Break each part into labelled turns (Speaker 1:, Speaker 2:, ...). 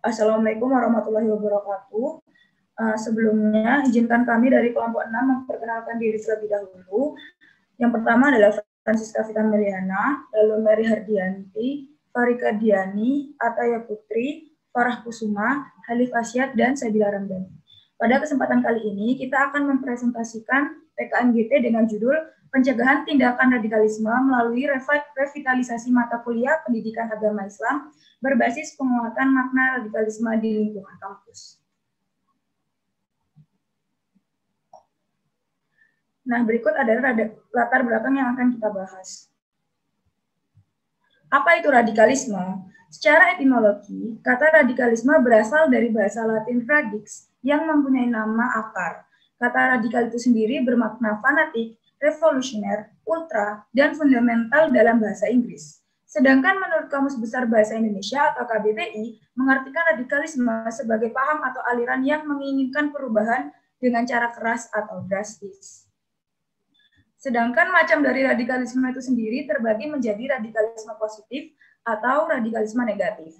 Speaker 1: Assalamualaikum warahmatullahi wabarakatuh. Sebelumnya, izinkan kami dari kelompok 6 memperkenalkan diri terlebih dahulu. Yang pertama adalah Francisca Vita Meliana, lalu Mary Hardianti, Farika Diani, Ataya Putri, Farah Kusuma, Halif Asyad, dan Sabila Ramdhani. Pada kesempatan kali ini, kita akan mempresentasikan PKMGT dengan judul Pencegahan Tindakan Radikalisme melalui revitalisasi mata kuliah pendidikan agama Islam berbasis penguatan makna radikalisme di lingkungan kampus. Nah, berikut adalah latar belakang yang akan kita bahas. Apa itu radikalisme? Secara etimologi, kata radikalisme berasal dari bahasa Latin radix yang mempunyai nama akar. Kata radikal itu sendiri bermakna fanatik, revolusioner, ultra, dan fundamental dalam bahasa Inggris. Sedangkan menurut Kamus Besar Bahasa Indonesia atau KBBI, mengartikan radikalisme sebagai paham atau aliran yang menginginkan perubahan dengan cara keras atau drastis. Sedangkan macam dari radikalisme itu sendiri terbagi menjadi radikalisme positif atau radikalisme negatif.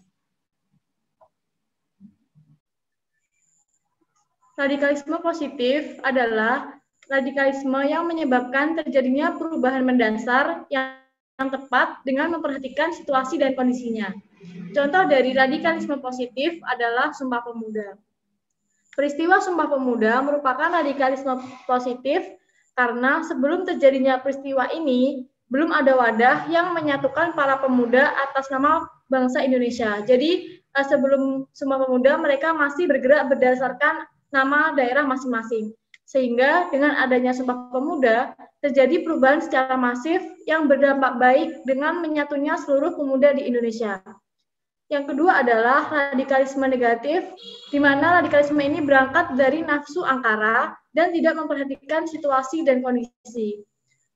Speaker 2: Radikalisme positif adalah radikalisme yang menyebabkan terjadinya perubahan mendasar yang tepat dengan memperhatikan situasi dan kondisinya. Contoh dari radikalisme positif adalah Sumpah Pemuda. Peristiwa Sumpah Pemuda merupakan radikalisme positif karena sebelum terjadinya peristiwa ini, belum ada wadah yang menyatukan para pemuda atas nama bangsa Indonesia. Jadi sebelum Sumpah Pemuda, mereka masih bergerak berdasarkan nama daerah masing-masing. Sehingga dengan adanya Sumpah Pemuda, terjadi perubahan secara masif yang berdampak baik dengan menyatunya seluruh pemuda di Indonesia. Yang kedua adalah radikalisme negatif, di mana radikalisme ini berangkat dari nafsu angkara dan tidak memperhatikan situasi dan kondisi.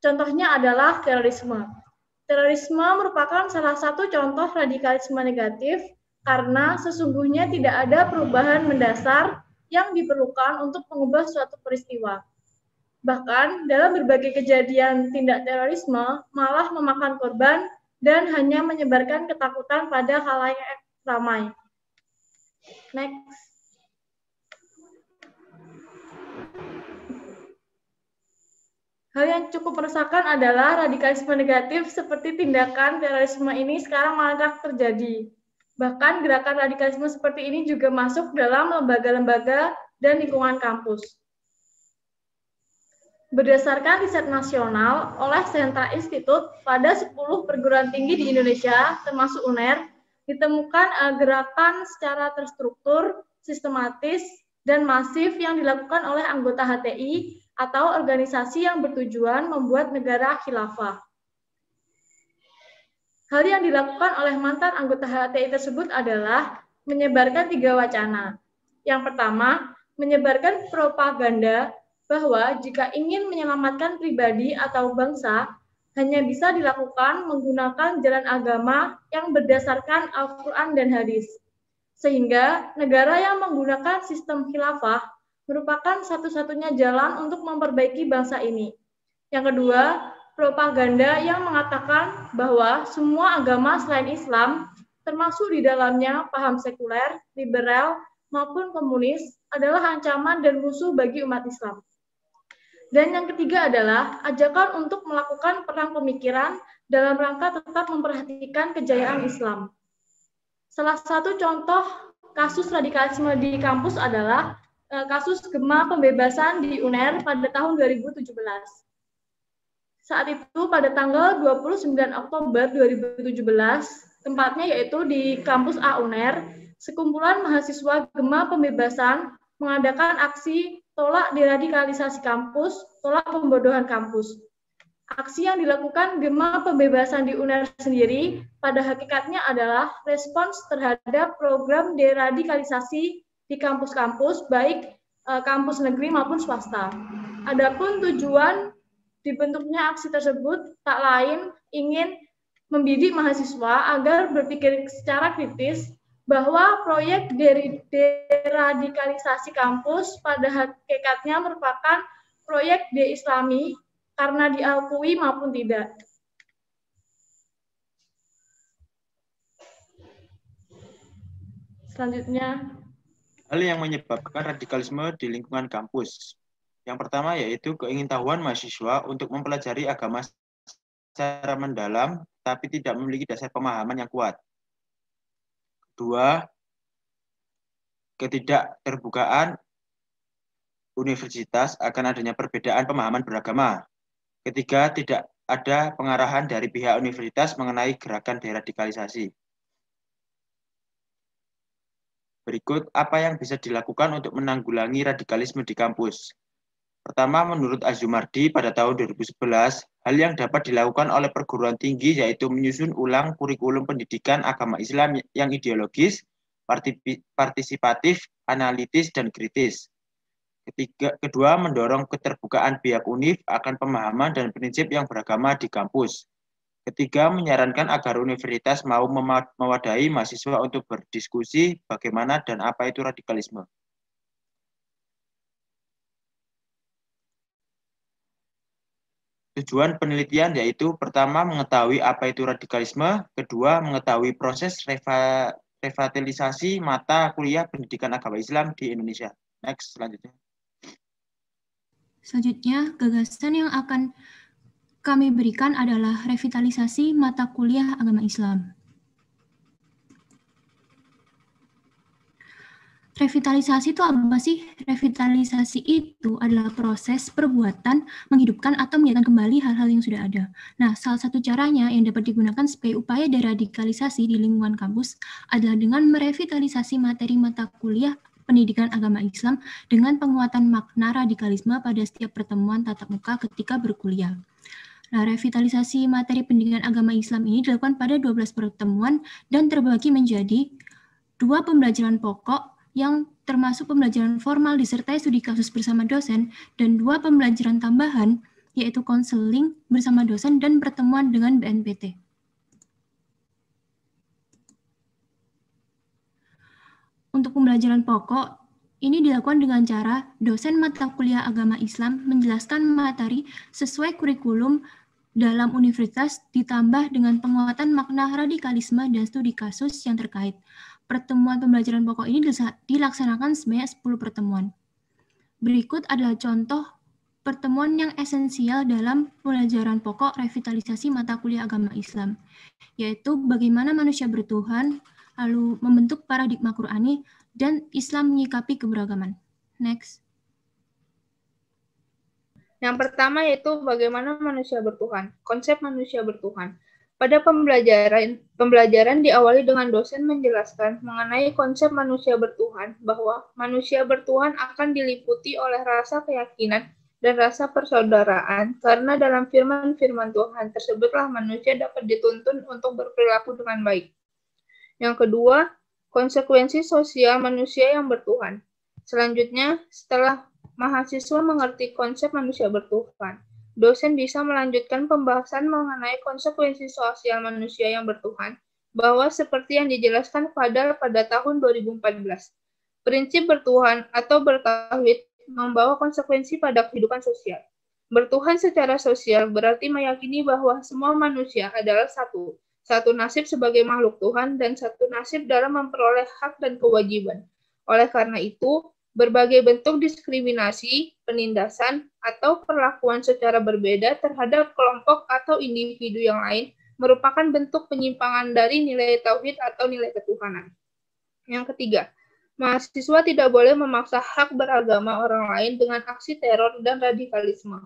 Speaker 2: Contohnya adalah terorisme. Terorisme merupakan salah satu contoh radikalisme negatif karena sesungguhnya tidak ada perubahan mendasar yang diperlukan untuk mengubah suatu peristiwa. Bahkan dalam berbagai kejadian tindak terorisme malah memakan korban dan hanya menyebarkan ketakutan pada khalayak ramai. Next. Hal yang cukup meresahkan adalah radikalisme negatif seperti tindakan terorisme ini sekarang marak terjadi. Bahkan gerakan radikalisme seperti ini juga masuk dalam lembaga-lembaga dan lingkungan kampus. Berdasarkan riset nasional oleh Sentra Institute pada 10 perguruan tinggi di Indonesia, termasuk UNER, ditemukan gerakan secara terstruktur, sistematis, dan masif yang dilakukan oleh anggota HTI atau organisasi yang bertujuan membuat negara khilafah. Hal yang dilakukan oleh mantan anggota HTI tersebut adalah menyebarkan 3 wacana. Yang pertama, menyebarkan propaganda bahwa jika ingin menyelamatkan pribadi atau bangsa, hanya bisa dilakukan menggunakan jalan agama yang berdasarkan Al-Quran dan hadis. Sehingga negara yang menggunakan sistem khilafah merupakan satu-satunya jalan untuk memperbaiki bangsa ini. Yang kedua, propaganda yang mengatakan bahwa semua agama selain Islam, termasuk di dalamnya paham sekuler, liberal, maupun komunis, adalah ancaman dan musuh bagi umat Islam. Dan yang ketiga adalah ajakan untuk melakukan perang pemikiran dalam rangka tetap memperhatikan kejayaan Islam. Salah satu contoh kasus radikalisme di kampus adalah kasus Gema Pembebasan di UNER pada tahun 2017. Saat itu pada tanggal 29 Oktober 2017, tempatnya yaitu di kampus A UNER, sekumpulan mahasiswa Gema Pembebasan mengadakan aksi tolak deradikalisasi kampus, tolak pembodohan kampus. Aksi yang dilakukan Gema Pembebasan di UNER sendiri pada hakikatnya adalah respons terhadap program deradikalisasi di kampus-kampus, baik kampus negeri maupun swasta. Adapun tujuan dibentuknya aksi tersebut tak lain ingin membidik mahasiswa agar berpikir secara kritis bahwa proyek deradikalisasi kampus pada hakikatnya merupakan proyek de-Islami karena diakui maupun tidak. Selanjutnya,
Speaker 3: hal yang menyebabkan radikalisme di lingkungan kampus. Yang pertama yaitu keingintahuan mahasiswa untuk mempelajari agama secara mendalam, tapi tidak memiliki dasar pemahaman yang kuat. Kedua, ketidakterbukaan universitas akan adanya perbedaan pemahaman beragama. Ketiga, tidak ada pengarahan dari pihak universitas mengenai gerakan deradikalisasi. Berikut apa yang bisa dilakukan untuk menanggulangi radikalisme di kampus. Pertama, menurut Azumardi pada tahun 2011, hal yang dapat dilakukan oleh perguruan tinggi yaitu menyusun ulang kurikulum pendidikan agama Islam yang ideologis, partisipatif, analitis, dan kritis. Kedua, mendorong keterbukaan pihak UNIF akan pemahaman dan prinsip yang beragama di kampus. Ketiga, menyarankan agar universitas mau mewadahi mahasiswa untuk berdiskusi bagaimana dan apa itu radikalisme. Tujuan penelitian yaitu pertama, mengetahui apa itu radikalisme, kedua, mengetahui proses revitalisasi mata kuliah pendidikan agama Islam di Indonesia. Next, selanjutnya.
Speaker 4: Selanjutnya, gagasan yang akan kami berikan adalah revitalisasi mata kuliah agama Islam. Revitalisasi itu apa sih? Revitalisasi itu adalah proses perbuatan menghidupkan atau menjadikan kembali hal-hal yang sudah ada. Nah, salah satu caranya yang dapat digunakan sebagai upaya deradikalisasi di lingkungan kampus adalah dengan merevitalisasi materi mata kuliah pendidikan agama Islam dengan penguatan makna radikalisme pada setiap pertemuan tatap muka ketika berkuliah. Nah, revitalisasi materi pendidikan agama Islam ini dilakukan pada 12 pertemuan dan terbagi menjadi 2 pembelajaran pokok yang termasuk pembelajaran formal disertai studi kasus bersama dosen dan 2 pembelajaran tambahan yaitu konseling bersama dosen dan pertemuan dengan BNPT. Untuk pembelajaran pokok, ini dilakukan dengan cara dosen mata kuliah agama Islam menjelaskan materi sesuai kurikulum dalam universitas ditambah dengan penguatan makna radikalisme dan studi kasus yang terkait. Pertemuan pembelajaran pokok ini dilaksanakan sebanyak 10 pertemuan. Berikut adalah contoh pertemuan yang esensial dalam pembelajaran pokok revitalisasi mata kuliah agama Islam, yaitu bagaimana manusia bertuhan, lalu membentuk paradigma Qur'ani, dan Islam menyikapi keberagaman. Next.
Speaker 5: Yang pertama yaitu bagaimana manusia bertuhan, konsep manusia bertuhan. Pada pembelajaran diawali dengan dosen menjelaskan mengenai konsep manusia bertuhan, bahwa manusia bertuhan akan diliputi oleh rasa keyakinan dan rasa persaudaraan, karena dalam firman-firman Tuhan tersebutlah manusia dapat dituntun untuk berperilaku dengan baik. Yang kedua, konsekuensi sosial manusia yang bertuhan. Selanjutnya, setelah mahasiswa mengerti konsep manusia bertuhan, dosen bisa melanjutkan pembahasan mengenai konsekuensi sosial manusia yang bertuhan, bahwa seperti yang dijelaskan pada tahun 2014. Prinsip bertuhan atau bertauhid membawa konsekuensi pada kehidupan sosial. Bertuhan secara sosial berarti meyakini bahwa semua manusia adalah satu nasib sebagai makhluk Tuhan dan satu nasib dalam memperoleh hak dan kewajiban. Oleh karena itu, berbagai bentuk diskriminasi, penindasan, atau perlakuan secara berbeda terhadap kelompok atau individu yang lain merupakan bentuk penyimpangan dari nilai tauhid atau nilai ketuhanan. Yang ketiga, mahasiswa tidak boleh memaksa hak beragama orang lain dengan aksi teror dan radikalisme.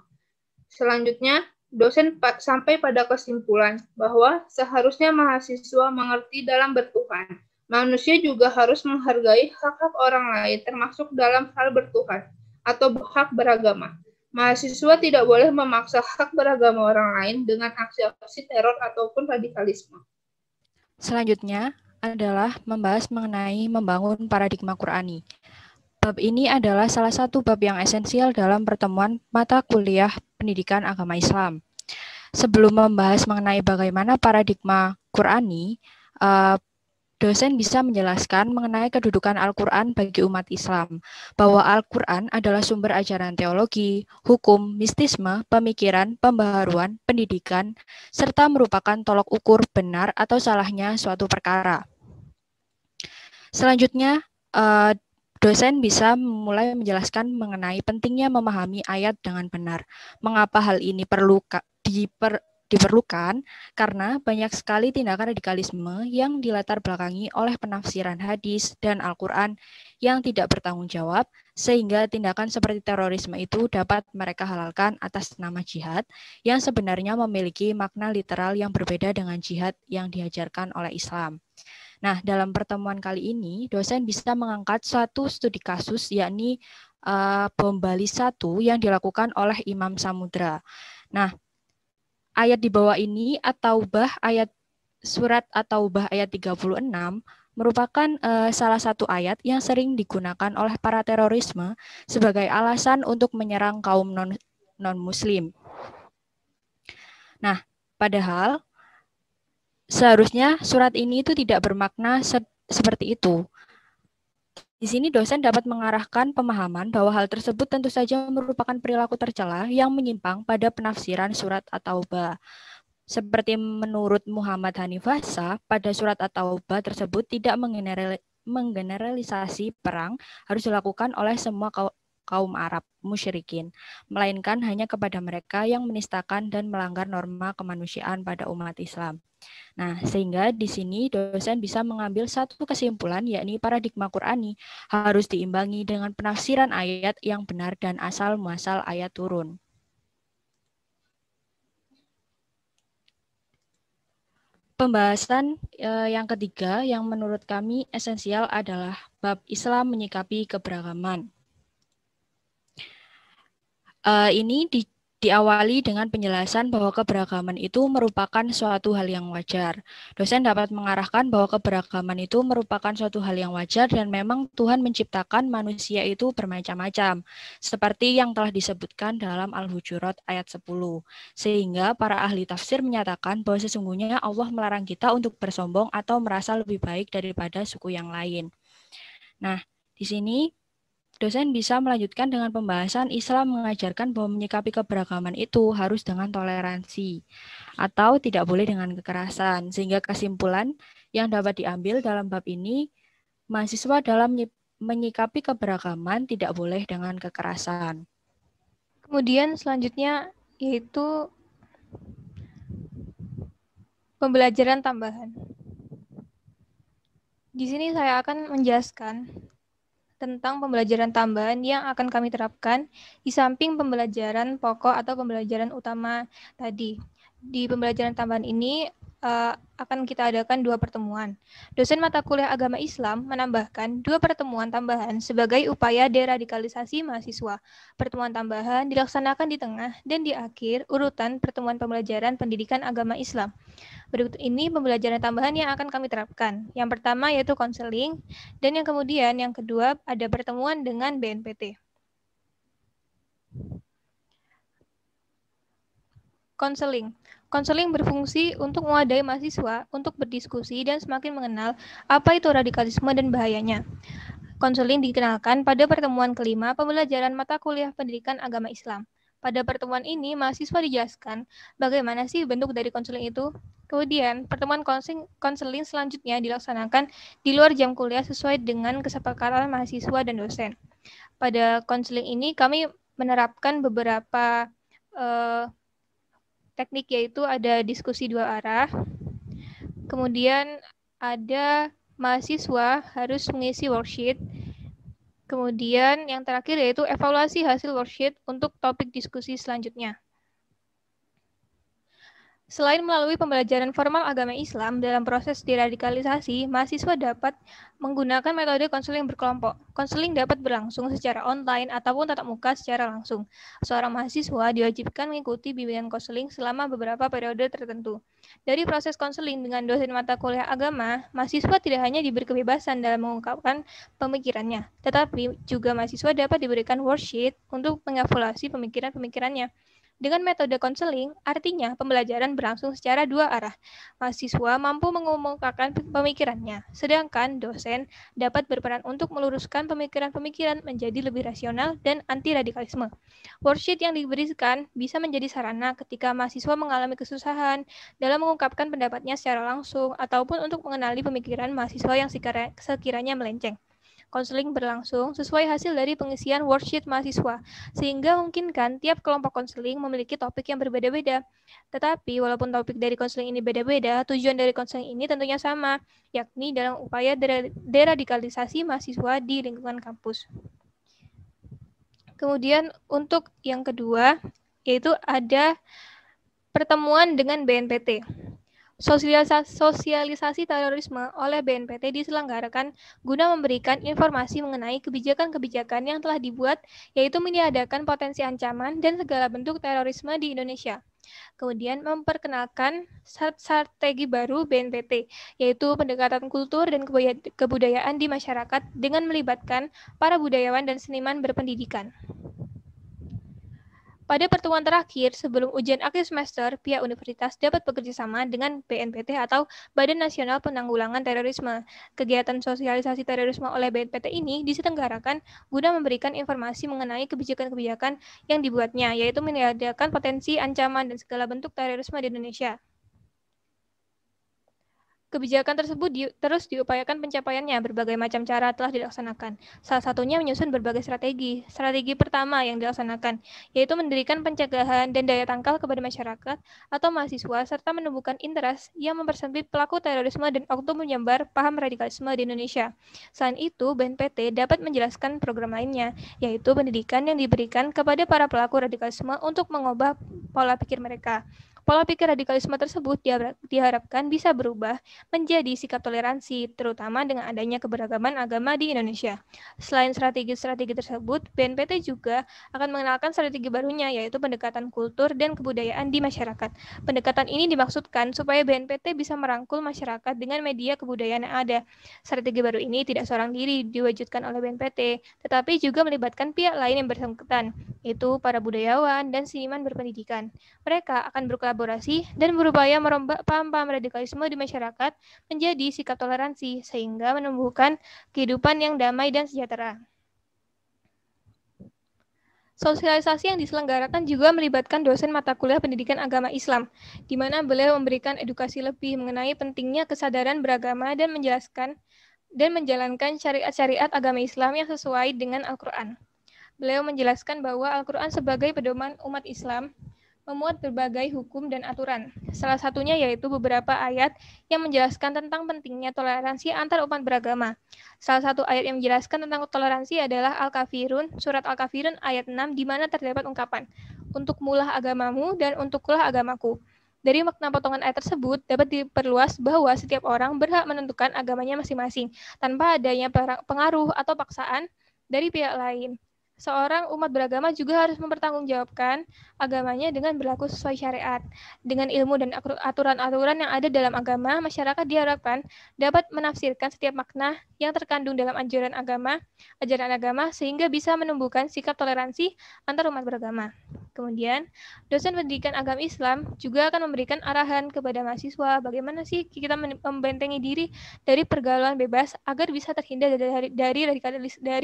Speaker 5: Selanjutnya, dosen sampai pada kesimpulan bahwa seharusnya mahasiswa mengerti dalam bertuhan. Manusia juga harus menghargai hak-hak orang lain termasuk dalam hal bertuhan atau hak beragama. Mahasiswa tidak boleh memaksa hak beragama orang lain dengan aksi-aksi teror ataupun radikalisme.
Speaker 6: Selanjutnya adalah membahas mengenai membangun paradigma Qur'ani. Bab ini adalah salah satu bab yang esensial dalam pertemuan mata kuliah pendidikan agama Islam. Sebelum membahas mengenai bagaimana paradigma Qur'ani, dosen bisa menjelaskan mengenai kedudukan Al-Quran bagi umat Islam, bahwa Al-Quran adalah sumber ajaran teologi, hukum, mistisme, pemikiran, pembaharuan, pendidikan, serta merupakan tolok ukur benar atau salahnya suatu perkara. Selanjutnya, dosen bisa mulai menjelaskan mengenai pentingnya memahami ayat dengan benar. Mengapa hal ini diperlukan? Karena banyak sekali tindakan radikalisme yang dilatar belakangi oleh penafsiran hadis dan Al-Quran yang tidak bertanggung jawab, sehingga tindakan seperti terorisme itu dapat mereka halalkan atas nama jihad yang sebenarnya memiliki makna literal yang berbeda dengan jihad yang diajarkan oleh Islam. Nah, dalam pertemuan kali ini, dosen bisa mengangkat satu studi kasus, yakni bom Bali 1 yang dilakukan oleh Imam Samudra. Nah, ayat di bawah ini, At-Taubah ayat surat At-Taubah ayat 36, merupakan salah satu ayat yang sering digunakan oleh para terorisme sebagai alasan untuk menyerang kaum non-muslim. Nah, padahal seharusnya surat ini itu tidak bermakna seperti itu. Di sini dosen dapat mengarahkan pemahaman bahwa hal tersebut tentu saja merupakan perilaku tercela yang menyimpang pada penafsiran surat At-Taubah. Seperti menurut Muhammad Hanifah Shah, pada surat At-Taubah tersebut tidak menggeneralisasi perang harus dilakukan oleh semua kaum Arab musyrikin, melainkan hanya kepada mereka yang menistakan dan melanggar norma kemanusiaan pada umat Islam. Nah, sehingga di sini dosen bisa mengambil satu kesimpulan, yakni paradigma Qur'ani harus diimbangi dengan penafsiran ayat yang benar dan asal muasal ayat turun. Pembahasan yang ketiga yang menurut kami esensial adalah bab Islam menyikapi keberagaman. Ini diawali dengan penjelasan bahwa keberagaman itu merupakan suatu hal yang wajar. Dosen dapat mengarahkan bahwa keberagaman itu merupakan suatu hal yang wajar dan memang Tuhan menciptakan manusia itu bermacam-macam, seperti yang telah disebutkan dalam Al-Hujurat ayat 10. Sehingga para ahli tafsir menyatakan bahwa sesungguhnya Allah melarang kita untuk bersombong atau merasa lebih baik daripada suku yang lain. Nah, di sini dosen bisa melanjutkan dengan pembahasan Islam mengajarkan bahwa menyikapi keberagaman itu harus dengan toleransi atau tidak boleh dengan kekerasan. Sehingga kesimpulan yang dapat diambil dalam bab ini, mahasiswa dalam menyikapi keberagaman tidak boleh dengan kekerasan.
Speaker 7: Kemudian selanjutnya yaitu pembelajaran tambahan. Di sini saya akan menjelaskan tentang pembelajaran tambahan yang akan kami terapkan di samping pembelajaran pokok atau pembelajaran utama tadi. Di pembelajaran tambahan ini akan kita adakan 2 pertemuan. Dosen mata kuliah agama Islam menambahkan 2 pertemuan tambahan sebagai upaya deradikalisasi mahasiswa. Pertemuan tambahan dilaksanakan di tengah dan di akhir urutan pertemuan pembelajaran pendidikan agama Islam. Berikut ini pembelajaran tambahan yang akan kami terapkan. Yang pertama yaitu konseling, dan yang kedua ada pertemuan dengan BNPT. Konseling. Konseling berfungsi untuk mewadai mahasiswa untuk berdiskusi dan semakin mengenal apa itu radikalisme dan bahayanya. Konseling dikenalkan pada pertemuan kelima pembelajaran mata kuliah pendidikan agama Islam. Pada pertemuan ini, mahasiswa dijelaskan bagaimana sih bentuk dari konseling itu. Kemudian, pertemuan konseling selanjutnya dilaksanakan di luar jam kuliah sesuai dengan kesepakatan mahasiswa dan dosen. Pada konseling ini, kami menerapkan beberapa teknik, yaitu ada diskusi 2 arah, kemudian ada mahasiswa harus mengisi worksheet, kemudian yang terakhir yaitu evaluasi hasil worksheet untuk topik diskusi selanjutnya. Selain melalui pembelajaran formal agama Islam dalam proses deradikalisasi, mahasiswa dapat menggunakan metode konseling berkelompok. Konseling dapat berlangsung secara online ataupun tatap muka secara langsung. Seorang mahasiswa diwajibkan mengikuti bimbingan konseling selama beberapa periode tertentu. Dari proses konseling dengan dosen mata kuliah agama, mahasiswa tidak hanya diberi kebebasan dalam mengungkapkan pemikirannya, tetapi juga mahasiswa dapat diberikan worksheet untuk mengevaluasi pemikiran-pemikirannya. Dengan metode konseling, artinya pembelajaran berlangsung secara dua arah. Mahasiswa mampu mengemukakan pemikirannya, sedangkan dosen dapat berperan untuk meluruskan pemikiran-pemikiran menjadi lebih rasional dan anti-radikalisme. Worksheet yang diberikan bisa menjadi sarana ketika mahasiswa mengalami kesusahan dalam mengungkapkan pendapatnya secara langsung ataupun untuk mengenali pemikiran mahasiswa yang sekiranya melenceng. Konseling berlangsung sesuai hasil dari pengisian worksheet mahasiswa, sehingga memungkinkan tiap kelompok konseling memiliki topik yang berbeda-beda. Tetapi, walaupun topik dari konseling ini beda-beda, tujuan dari konseling ini tentunya sama, yakni dalam upaya deradikalisasi mahasiswa di lingkungan kampus. Kemudian, untuk yang kedua, yaitu ada pertemuan dengan BNPT. Sosialisasi terorisme oleh BNPT diselenggarakan guna memberikan informasi mengenai kebijakan-kebijakan yang telah dibuat, yaitu meniadakan potensi ancaman dan segala bentuk terorisme di Indonesia. Kemudian memperkenalkan strategi baru BNPT, yaitu pendekatan kultur dan kebudayaan di masyarakat dengan melibatkan para budayawan dan seniman berpendidikan. Pada pertemuan terakhir, sebelum ujian akhir semester, pihak universitas dapat bekerjasama dengan BNPT atau Badan Nasional Penanggulangan Terorisme. Kegiatan sosialisasi terorisme oleh BNPT ini diselenggarakan guna memberikan informasi mengenai kebijakan-kebijakan yang dibuatnya, yaitu meniadakan potensi ancaman dan segala bentuk terorisme di Indonesia. Kebijakan tersebut terus diupayakan pencapaiannya. Berbagai macam cara telah dilaksanakan. Salah satunya menyusun berbagai strategi. Strategi pertama yang dilaksanakan yaitu mendirikan pencegahan dan daya tangkal kepada masyarakat atau mahasiswa serta menumbuhkan interest yang mempersempit pelaku terorisme dan oknum menyebar paham radikalisme di Indonesia. Selain itu, BNPT dapat menjelaskan program lainnya, yaitu pendidikan yang diberikan kepada para pelaku radikalisme untuk mengubah pola pikir mereka. Pola pikir radikalisme tersebut diharapkan bisa berubah menjadi sikap toleransi, terutama dengan adanya keberagaman agama di Indonesia. Selain strategi-strategi tersebut, BNPT juga akan mengenalkan strategi barunya, yaitu pendekatan kultur dan kebudayaan di masyarakat. Pendekatan ini dimaksudkan supaya BNPT bisa merangkul masyarakat dengan media kebudayaan yang ada. Strategi baru ini tidak seorang diri diwujudkan oleh BNPT, tetapi juga melibatkan pihak lain yang bersangkutan, yaitu para budayawan dan seniman berpendidikan. Mereka akan berkolaborasi dan berupaya merombak paham-paham radikalisme di masyarakat menjadi sikap toleransi, sehingga menumbuhkan kehidupan yang damai dan sejahtera. Sosialisasi yang diselenggarakan juga melibatkan dosen mata kuliah pendidikan agama Islam, di mana beliau memberikan edukasi lebih mengenai pentingnya kesadaran beragama dan menjelaskan dan menjalankan syariat-syariat agama Islam yang sesuai dengan Al-Quran. Beliau menjelaskan bahwa Al-Quran sebagai pedoman umat Islam memuat berbagai hukum dan aturan. Salah satunya yaitu beberapa ayat yang menjelaskan tentang pentingnya toleransi antar umat beragama. Salah satu ayat yang menjelaskan tentang toleransi adalah Al-Kafirun, surat Al-Kafirun ayat 6, di mana terdapat ungkapan, "Untuk mulah agamamu dan untuklah agamaku." Dari makna potongan ayat tersebut dapat diperluas bahwa setiap orang berhak menentukan agamanya masing-masing, tanpa adanya pengaruh atau paksaan dari pihak lain. Seorang umat beragama juga harus mempertanggungjawabkan agamanya dengan berlaku sesuai syariat. Dengan ilmu dan aturan-aturan yang ada dalam agama, masyarakat diharapkan dapat menafsirkan setiap makna yang terkandung dalam ajaran agama, sehingga bisa menumbuhkan sikap toleransi antar umat beragama. Kemudian, dosen pendidikan agama Islam juga akan memberikan arahan kepada mahasiswa bagaimana sih kita membentengi diri dari pergaulan bebas agar bisa terhindar dari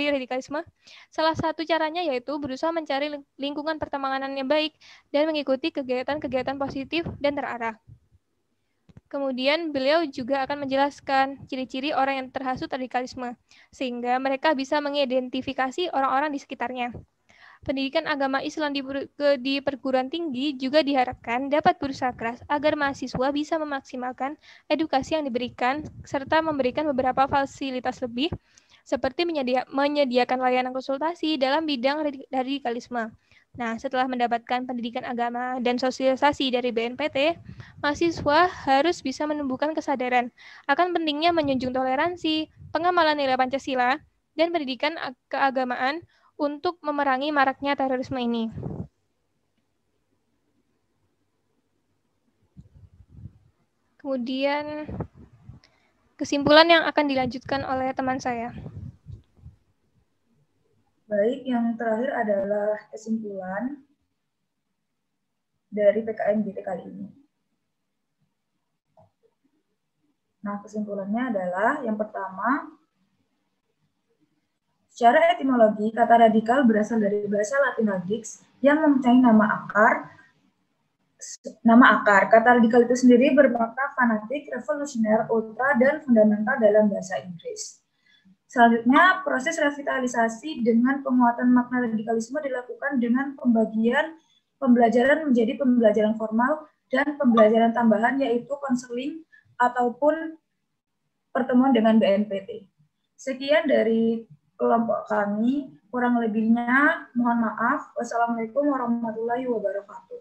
Speaker 7: radikalisme. Salah satu caranya yaitu berusaha mencari lingkungan pertemanan yang baik dan mengikuti kegiatan-kegiatan positif dan terarah. Kemudian beliau juga akan menjelaskan ciri-ciri orang yang terhasut radikalisme, sehingga mereka bisa mengidentifikasi orang-orang di sekitarnya. Pendidikan agama Islam di perguruan tinggi juga diharapkan dapat berusaha keras agar mahasiswa bisa memaksimalkan edukasi yang diberikan, serta memberikan beberapa fasilitas lebih, seperti menyediakan layanan konsultasi dalam bidang radikalisme. Nah, setelah mendapatkan pendidikan agama dan sosialisasi dari BNPT, mahasiswa harus bisa menumbuhkan kesadaran akan pentingnya menjunjung toleransi, pengamalan nilai Pancasila, dan pendidikan keagamaan untuk memerangi maraknya terorisme ini. Kemudian, kesimpulan yang akan dilanjutkan oleh teman saya.
Speaker 1: Baik, yang terakhir adalah kesimpulan. dari PKMGT kali ini. Nah, kesimpulannya adalah yang pertama, secara etimologi, kata radikal berasal dari bahasa Latin radix yang mempunyai nama akar. Kata radikal itu sendiri bermakna fanatik, revolusioner, ultra, dan fundamental dalam bahasa Inggris. Selanjutnya, proses revitalisasi dengan penguatan makna radikalisme dilakukan dengan pembagian pembelajaran menjadi pembelajaran formal dan pembelajaran tambahan, yaitu konseling ataupun pertemuan dengan BNPT. Sekian dari kelompok kami, kurang lebihnya mohon maaf. Wassalamualaikum warahmatullahi wabarakatuh.